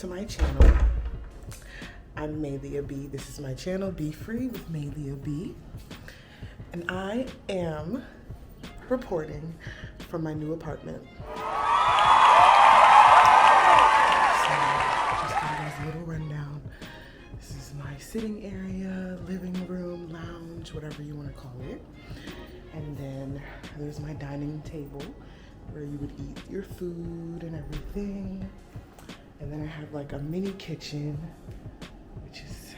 to my channel. I'm Maeliabee. This is my channel, Be Free with Maeliabee. And I am reporting from my new apartment. So, just give you guys a little rundown. This is my sitting area, living room, lounge, whatever you want to call it. And then there's my dining table where you would eat your food and everything. And then I have like a mini kitchen, which is,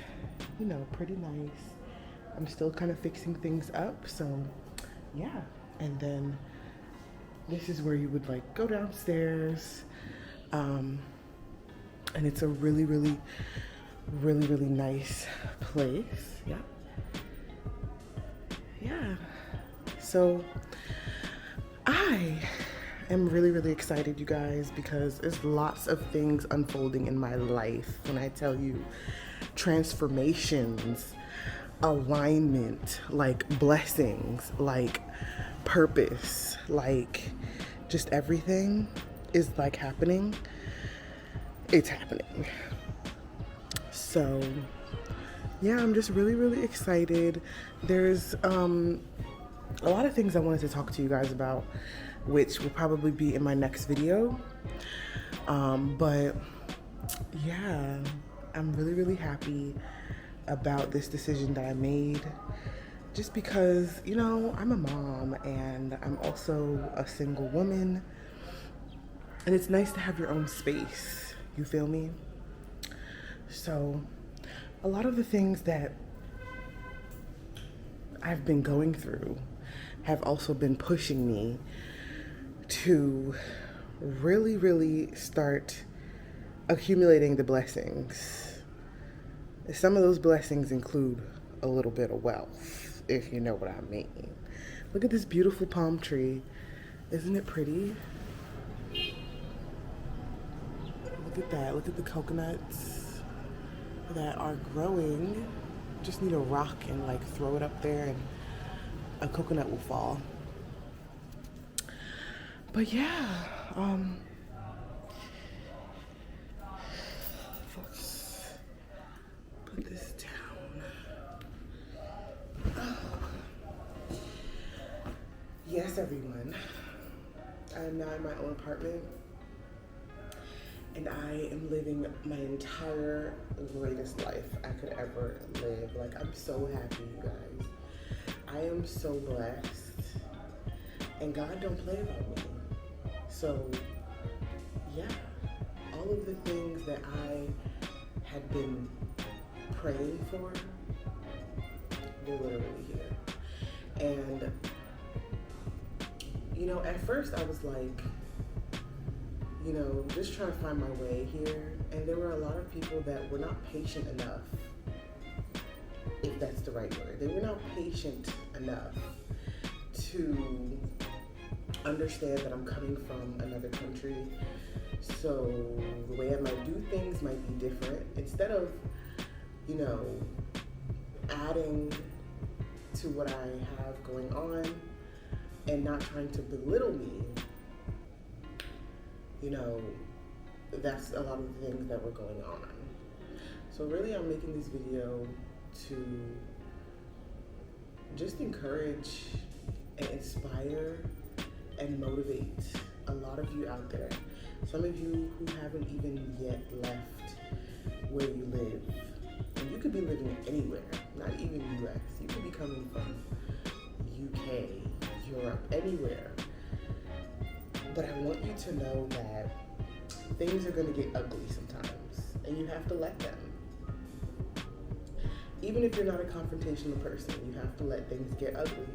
you know, pretty nice. I'm still kind of fixing things up, so yeah. And then this is where you would like go downstairs. And it's a really nice place. Yeah. Yeah. So I am really excited, you guys, because there's lots of things unfolding in my life. When I tell you transformations, alignment, like blessings, like purpose, like just everything is like happening. It's happening. So yeah, I'm just really excited. There's a lot of things I wanted to talk to you guys about, which will probably be in my next video. But yeah, I'm really happy about this decision that I made, just because, you know, I'm a mom and I'm also a single woman, and it's nice to have your own space, you feel me? So a lot of the things that I've been going through have also been pushing me to really start accumulating the blessings. Some of those blessings include a little bit of wealth, if you know what I mean. Look at this beautiful palm tree. Isn't it pretty? Look at that. Look at the coconuts that are growing. Just need a rock and like throw it up there and a coconut will fall. But yeah, let's put this down. Yes, everyone. I am now in my own apartment, and I am living my entire greatest life I could ever live. Like, I'm so happy, you guys. I am so blessed, and God don't play about me. So yeah, all of the things that I had been praying for, they're literally here. And you know, at first I was like, you know, just trying to find my way here, and there were a lot of people that were not patient enough, if that's the right word. They were not patient enough to understand that I'm coming from another country, so the way I might do things might be different. Instead of, you know, adding to what I have going on and not trying to belittle me, you know, that's a lot of the things that were going on. So really, I'm making this video to just encourage and inspire and motivate a lot of you out there. Some of you who haven't even yet left where you live. And you could be living anywhere, not even US. You could be coming from UK, Europe, anywhere. But I want you to know that things are gonna get ugly sometimes, and you have to let them. Even if you're not a confrontational person, you have to let things get ugly,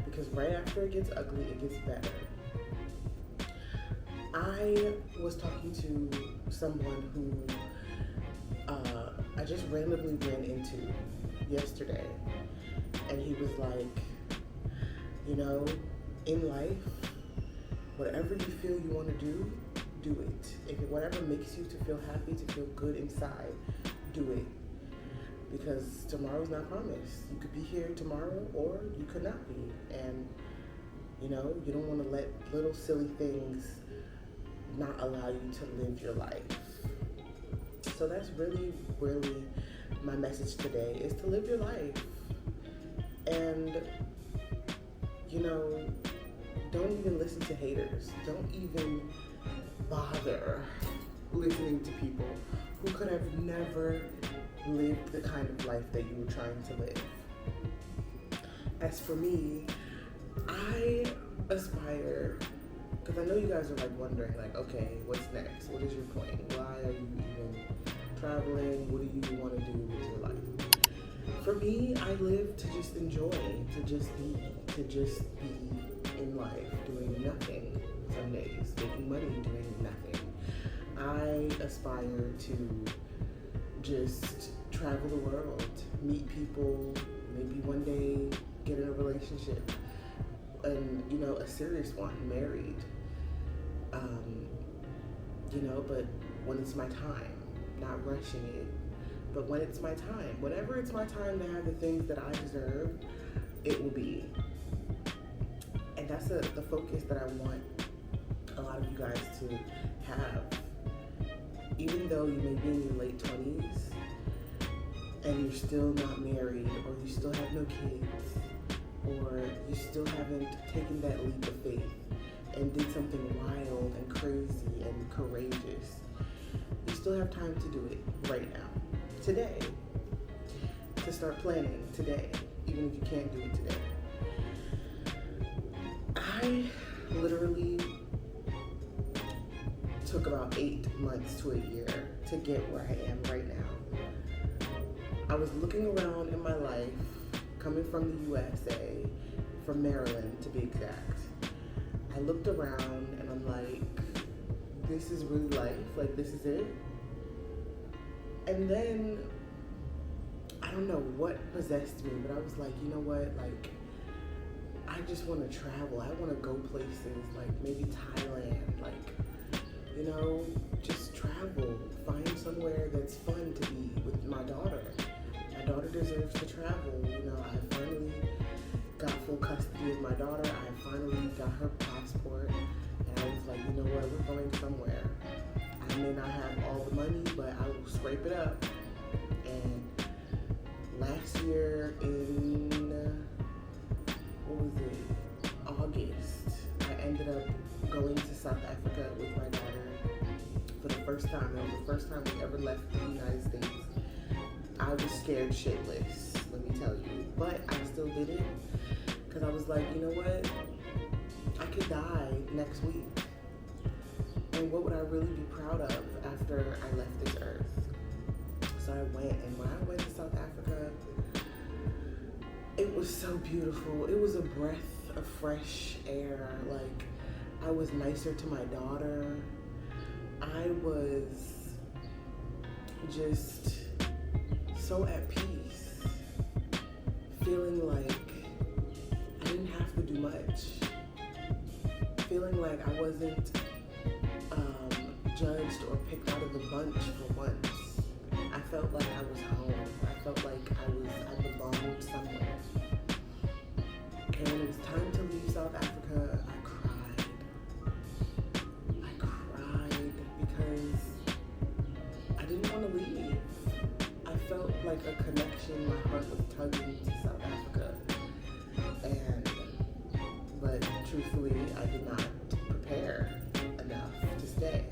because right after it gets ugly, it gets better. I was talking to someone who I just randomly ran into yesterday, and he was like, you know, in life, whatever you feel you want to do it. If whatever makes you to feel happy, to feel good inside, do it. Because tomorrow's not promised. You could be here tomorrow, or you could not be. And, you know, you don't want to let little silly things not allow you to live your life. So that's really, really my message today, is to live your life. And, you know, don't even listen to haters. Don't even bother listening to people who could have never lived the kind of life that you were trying to live. As for me, I aspire, because I know you guys are like wondering, like, okay, what's next? What is your point? Why are you even traveling? What do you want to do with your life? For me, I live to just enjoy, to just be in life, doing nothing some days, making money, doing nothing. I aspire to just travel the world, meet people, maybe one day get in a relationship, and, you know, a serious one, married. You know, but when it's my time, not rushing it, but when it's my time, whenever it's my time to have the things that I deserve, it will be. And that's the focus that I want a lot of you guys to have. Even though you may be in your late 20s and you're still not married, or you still have no kids, or you still haven't taken that leap of faith and did something wild and crazy and courageous, you still have time to do it right now, today, to start planning today, even if you can't do it today. I literally took about 8 months to a year to get where I am right now. I was looking around in my life, coming from the USA, from Maryland to be exact. I looked around and I'm like, this is really life, like this is it. And then, I don't know what possessed me, but I was like, you know what, like, I just want to travel. I want to go places, like maybe Thailand, like, you know, just travel, find somewhere that's fun to be with my daughter. My daughter deserves to travel. You know, I finally got full custody of my daughter. I finally got her passport, and I was like, you know what, we're going somewhere. I may not have all the money, but I will scrape it up. And last year in, August, I ended up going to South Africa with my daughter for the first time. It was the first time we ever left the United States. I was scared shitless, let me tell you. But I still did it because I was like, you know what? I could die next week. And what would I really be proud of after I left this earth? So I went, and when I went to South Africa, it was so beautiful. It was a breath of fresh air. Like, I was nicer to my daughter. I was just so at peace, feeling like I didn't have to do much, feeling like I wasn't judged or picked out of the bunch for once. I felt like I was home. I felt like I belonged somewhere. And when it was time to leave South Africa, I cried. I cried because I didn't want to leave. I felt like a connection. My heart was tugging to South Africa. But truthfully, I did not prepare enough to stay.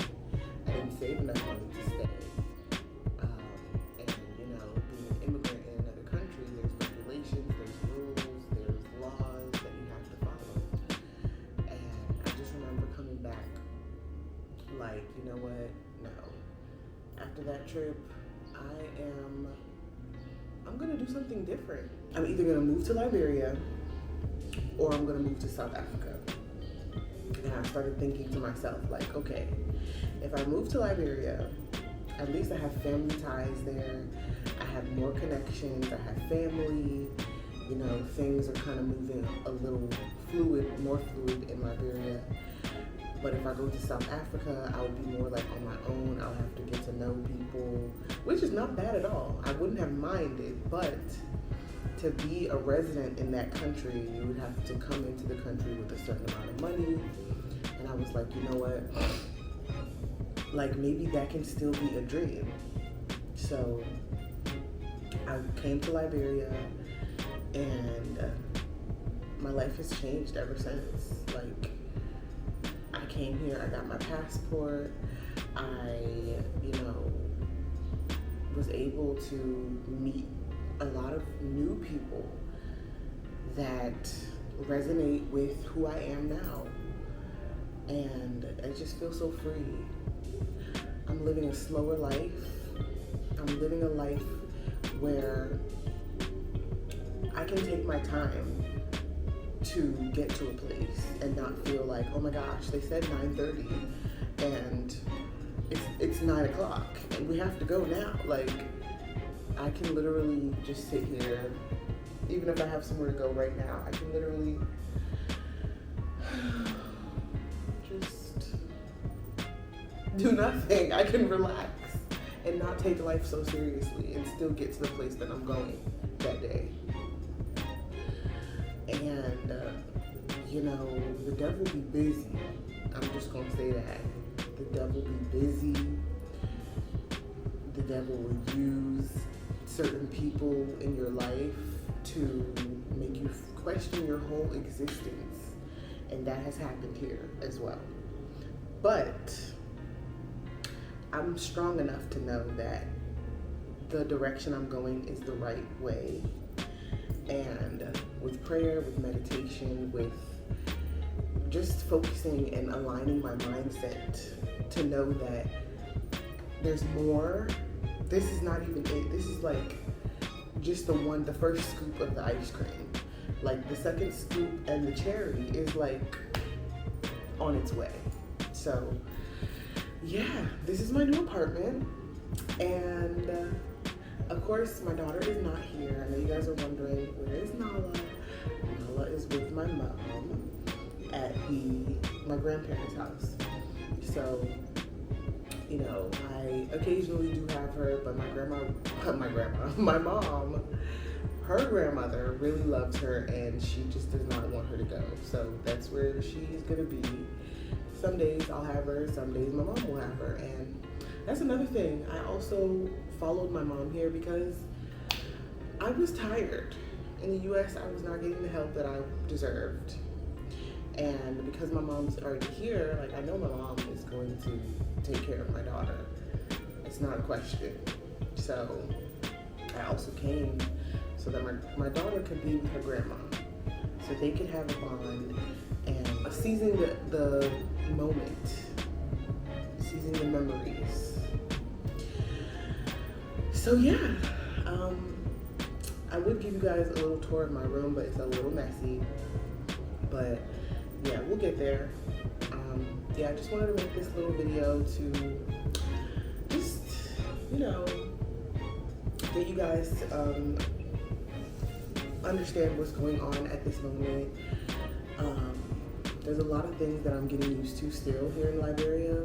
I didn't save enough money to stay. And, you know, being an immigrant in another country, there's regulations, there's rules, there's laws that you have to follow. And I just remember coming back like, you know what, no. After that trip, I'm gonna do something different. I'm either gonna move to Liberia or I'm gonna move to South Africa. And I started thinking to myself, like, okay, if I move to Liberia, at least I have family ties there. I have more connections. I have family. You know, things are kind of moving a little more fluid in Liberia. But if I go to South Africa, I would be more like on my own. I'll have to get to know people, which is not bad at all. I wouldn't have minded, but to be a resident in that country, you would have to come into the country with a certain amount of money. And I was like, you know what? Like, maybe that can still be a dream. So I came to Liberia, and my life has changed ever since. Like, I came here, I got my passport, I, was able to meet a lot of new people that resonate with who I am now. And I just feel so free. I'm living a slower life. I'm living a life where I can take my time to get to a place and not feel like, oh my gosh, they said 9:30 and it's 9 o'clock and we have to go now. Like, I can literally just sit here, even if I have somewhere to go right now, I can literally just do nothing. I can relax and not take life so seriously and still get to the place that I'm going that day. And, the devil be busy. I'm just going to say that. The devil be busy. The devil will use certain people in your life to make you question your whole existence. And that has happened here as well. But I'm strong enough to know that the direction I'm going is the right way. And with prayer, with meditation, with just focusing and aligning my mindset to know that there's more. This is not even it. This is like just the first scoop of the ice cream. Like, the second scoop and the cherry is like on its way. So yeah, this is my new apartment. And of course, my daughter is not here. I know you guys are wondering, where is Nala? Nala is with my mom at my grandparents' house. So, I occasionally do have her, but my mom, her grandmother really loves her, and she just does not want her to go. So that's where she's gonna be. Some days I'll have her, some days my mom will have her. And that's another thing. I also followed my mom here because I was tired. In the US, I was not getting the help that I deserved. And because my mom's already here, like, I know my mom is going to take care of my daughter. It's not a question. So I also came so that my daughter could be with her grandma, so they could have a bond and seizing the moment, seizing the memories. So yeah, I would give you guys a little tour of my room, but it's a little messy. But yeah, we'll get there. I just wanted to make this little video to just, get you guys understand what's going on at this moment. There's a lot of things that I'm getting used to still here in Liberia,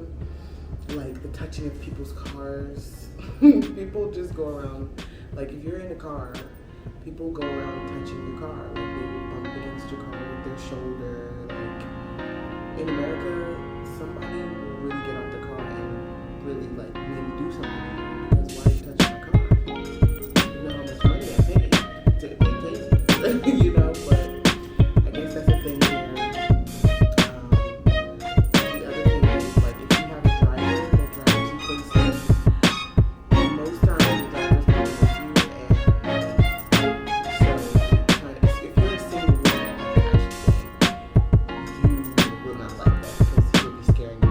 like the touching of people's cars. People just go around, like, if you're in a car, people go around touching your car, like they will bump against your car with their shoulder. Like, in America, somebody will really get out the car and really, like, maybe do something, because why are you touching my car? You know how much money I pay to make cases, but I guess that's the thing here. The other thing is, like, if you have a driver that drives you places, most times the driver's going with you, and so if you're a single woman, I should say, you will not like that, because he will be scaring you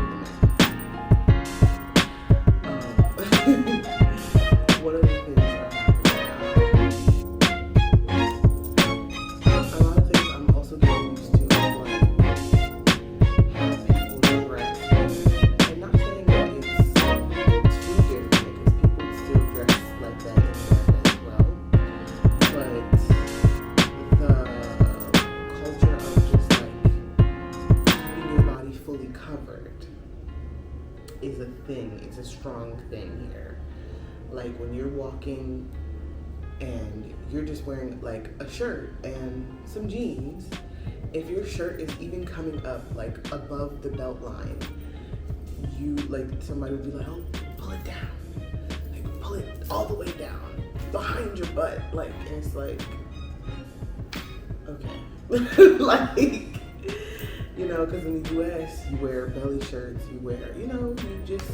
with the One of the things that are happening now, a lot of things I'm also getting used to, like how people dress, and not saying that it's too different, because people still dress like that in America as well, but the culture of just like keeping your body fully covered is a thing. It's a strong thing here. Like, when you're walking and you're just wearing like a shirt and some jeans, if your shirt is even coming up like above the belt line, you, like, somebody would be like, oh, pull it down, like, pull it all the way down behind your butt. Like, and it's like, okay. Like, you know, because in the US, you wear belly shirts, you wear, you know,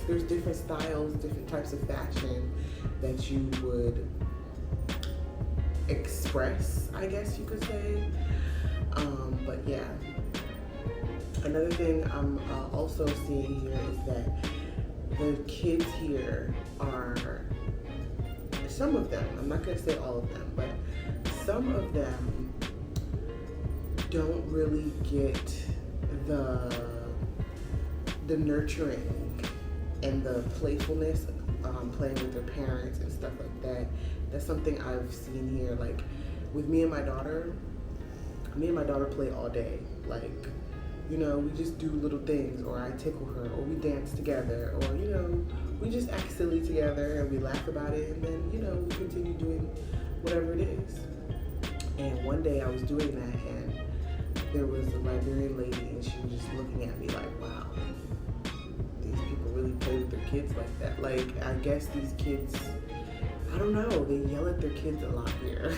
there's different styles, different types of fashion that you would express, I guess you could say. But yeah. Another thing I'm also seeing here is that the kids here are, some of them, I'm not going to say all of them, but some of them don't really get the nurturing and the playfulness, playing with their parents and stuff like that. That's something I've seen here. Like with me and my daughter play all day. Like, you know, we just do little things, or I tickle her, or we dance together, or, you know, we just act silly together and we laugh about it, and then, you know, we continue doing whatever it is. And one day I was doing that, and there was a Liberian lady, and she was just looking at me like, wow, these people really play with their kids like that. Like, I guess these kids, I don't know, they yell at their kids a lot here.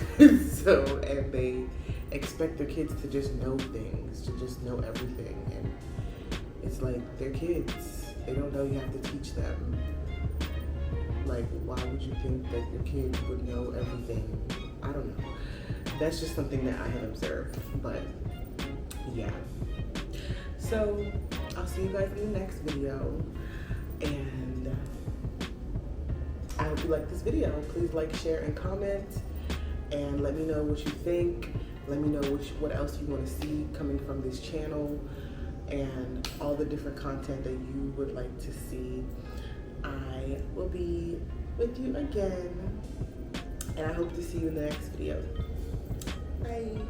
So, and they expect their kids to just know things, to just know everything. And it's like, they're kids. They don't know, you have to teach them. Like, why would you think that your kids would know everything? I don't know. That's just something that I have observed, but yeah. So, I'll see you guys in the next video, and I hope you like this video. Please like, share, and comment, and let me know what you think. Let me know what else you want to see coming from this channel, and all the different content that you would like to see. I will be with you again, and I hope to see you in the next video. Bye.